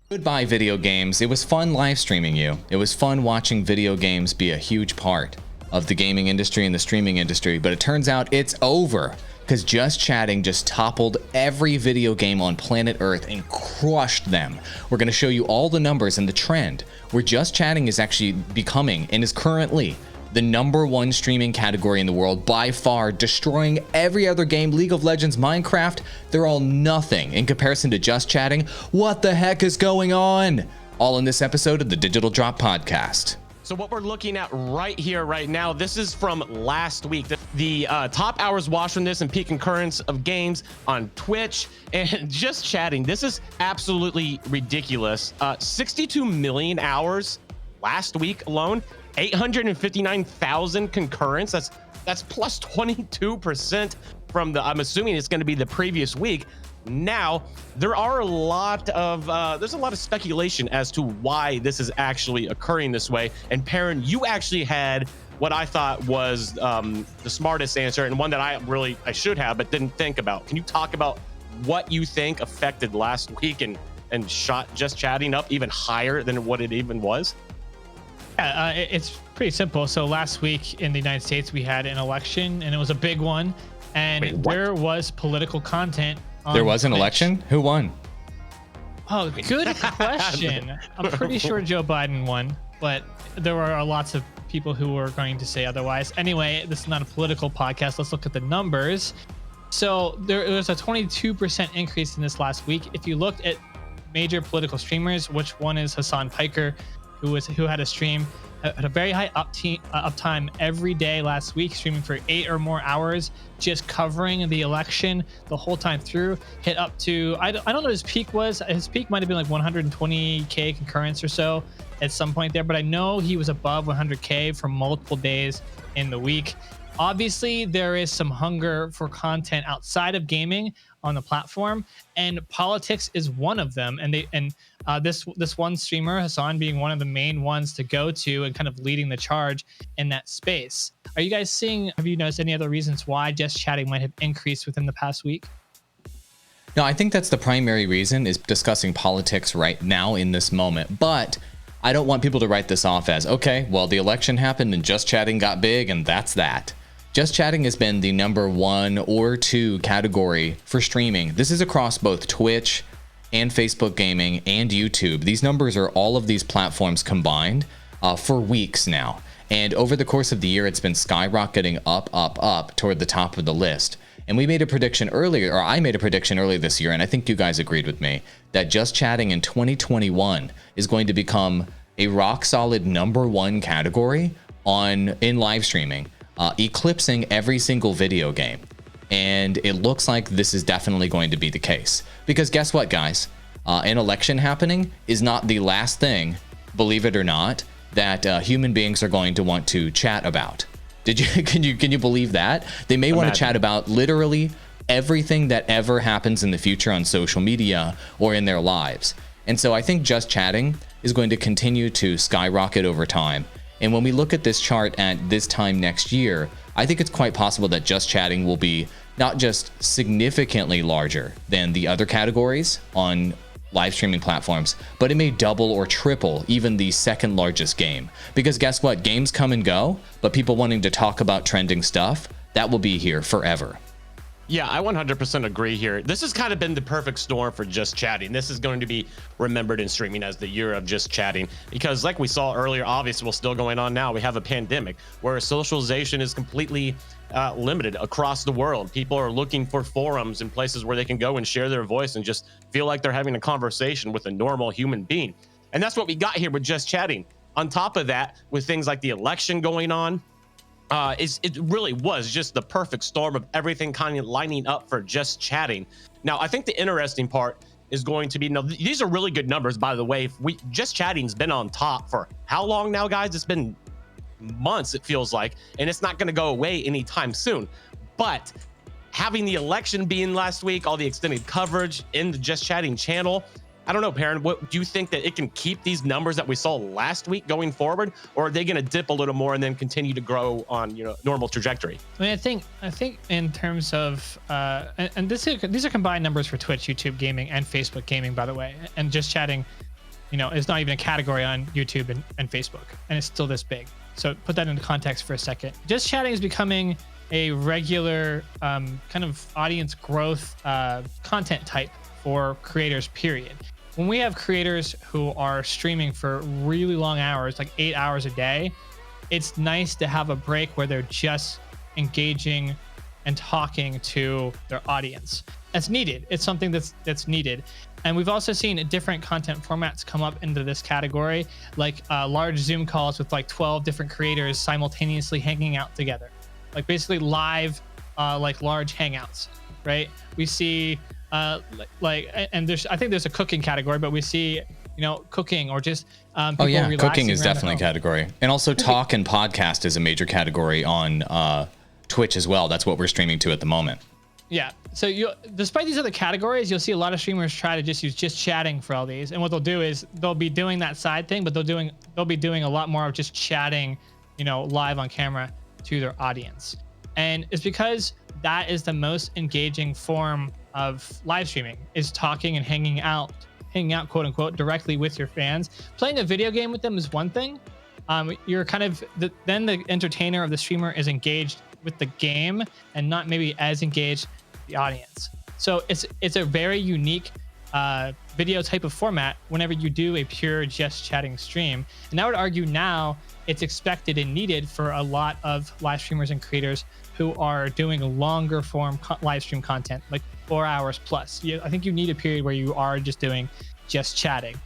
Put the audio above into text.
Goodbye, video games. It was fun live streaming you. It was fun watching video games be a huge part of the gaming industry and the streaming industry, but it turns out it's over because Just Chatting just toppled every video game on planet Earth and crushed them. We're going to show you all the numbers and the trend where Just Chatting is actually becoming and is currently the #1 streaming category in the world by far, destroying every other game. League of Legends, Minecraft, they're all nothing in comparison to Just Chatting. What the heck is going on? All in this episode of the Digital Drop Podcast. So what we're looking at right here, right now, this is from last week. The top hours watched from this and peak concurrence of games on Twitch and Just Chatting. This is absolutely ridiculous. 62 million hours last week alone. 859,000 concurrents. That's plus 22% from the, I'm assuming it's going to be the previous week. Now, there's a lot of speculation as to why this is actually occurring this way. And Perrin, you actually had what I thought was the smartest answer, and one that I should have, but didn't think about. Can you talk about what you think affected last week and shot Just Chatting up even higher than what it even was? Yeah, it's pretty simple. So last week in the United States, we had an election, and it was a big one. And Wait, there was political content on There was an Twitch. election? Who won? Oh, good question. I'm pretty sure Joe Biden won, but there were lots of people who were going to say otherwise. Anyway, this is not a political podcast. Let's look at the numbers. So there was a 22% increase in this last week. If you looked at major political streamers, which one is Hassan Piker, who had a stream at a very high uptime every day last week, streaming for 8 or more hours, just covering the election the whole time through. Hit up to, I don't know what his peak was. His peak might have been like 120k concurrents or so at some point there, but I know he was above 100k for multiple days in the week. Obviously, there is some hunger for content outside of gaming on the platform, and politics is one of them. And this one streamer, Hassan, being one of the main ones to go to and kind of leading the charge in that space. Are you guys seeing? Have you noticed any other reasons why Just Chatting might have increased within the past week? No, I think that's the primary reason, is discussing politics right now in this moment. But I don't want people to write this off as, okay, well, the election happened and Just Chatting got big and that's that. Just Chatting has been the #1 or 2 category for streaming. This is across both Twitch and Facebook Gaming and YouTube. These numbers are all of these platforms combined for weeks now. And over the course of the year, it's been skyrocketing up toward the top of the list. And we made a prediction earlier, or I made a prediction earlier this year, and I think you guys agreed with me, that Just Chatting in 2021 is going to become a rock solid #1 category in live streaming, eclipsing every single video game. And it looks like this is definitely going to be the case. Because guess what, guys? An election happening is not the last thing, believe it or not, that human beings are going to want to chat about. Can you believe that? They may want to chat about literally everything that ever happens in the future on social media or in their lives. And so I think Just Chatting is going to continue to skyrocket over time. And when we look at this chart at this time next year, I think it's quite possible that Just Chatting will be not just significantly larger than the other categories on live streaming platforms, but it may double or triple even the second largest game. Because guess what? Games come and go, but people wanting to talk about trending stuff, that will be here forever. Yeah, I 100% agree here. This has kind of been the perfect storm for Just Chatting. This is going to be remembered in streaming as the year of Just Chatting, because like we saw earlier, obviously, well, still going on now, we have a pandemic where socialization is completely limited across the world. People are looking for forums and places where they can go and share their voice and just feel like they're having a conversation with a normal human being. And that's what we got here with Just Chatting. On top of that, with things like the election going on, it really was just the perfect storm of everything kind of lining up for Just Chatting. Now, I think the interesting part is going to be, now these are really good numbers, by the way. Just Chatting's been on top for how long now, guys? It's been months, it feels like, and it's not going to go away anytime soon. But having the election being last week, all the extended coverage in the Just Chatting channel, I don't know, Perrin, what do you think that it can keep these numbers that we saw last week going forward, or are they going to dip a little more and then continue to grow on, normal trajectory? I mean, I think in terms of and these are combined numbers for Twitch, YouTube Gaming, and Facebook Gaming, by the way. And Just Chatting is not even a category on YouTube and Facebook, and it's still this big. So put that into context for a second. Just chatting is becoming a regular kind of audience growth content type for creators, period. When we have creators who are streaming for really long hours, like 8 hours a day, it's nice to have a break where they're just engaging and talking to their audience. That's needed. It's something that's needed. And we've also seen different content formats come up into this category, like large Zoom calls with like 12 different creators simultaneously hanging out together, like basically live, like large hangouts, right? We see and I think there's a cooking category, but we see, cooking or just people relaxing cooking is around definitely a their home. category. And also talk and podcast is a major category on Twitch as well. That's what we're streaming to at the moment. Yeah. So despite these other categories, you'll see a lot of streamers try to just use just chatting for all these. And what they'll do is they'll be doing that side thing, but they'll be doing a lot more of just chatting, live on camera to their audience. And it's because that is the most engaging form of live streaming, is talking and hanging out, quote unquote, directly with your fans. Playing a video game with them is one thing. You're kind of then the entertainer of the streamer is engaged with the game and not maybe as engaged with the audience. So it's a very unique video type of format whenever you do a pure just chatting stream. And I would argue now it's expected and needed for a lot of live streamers and creators who are doing longer form live stream content, like 4 hours plus. I think you need a period where you are just doing just chatting.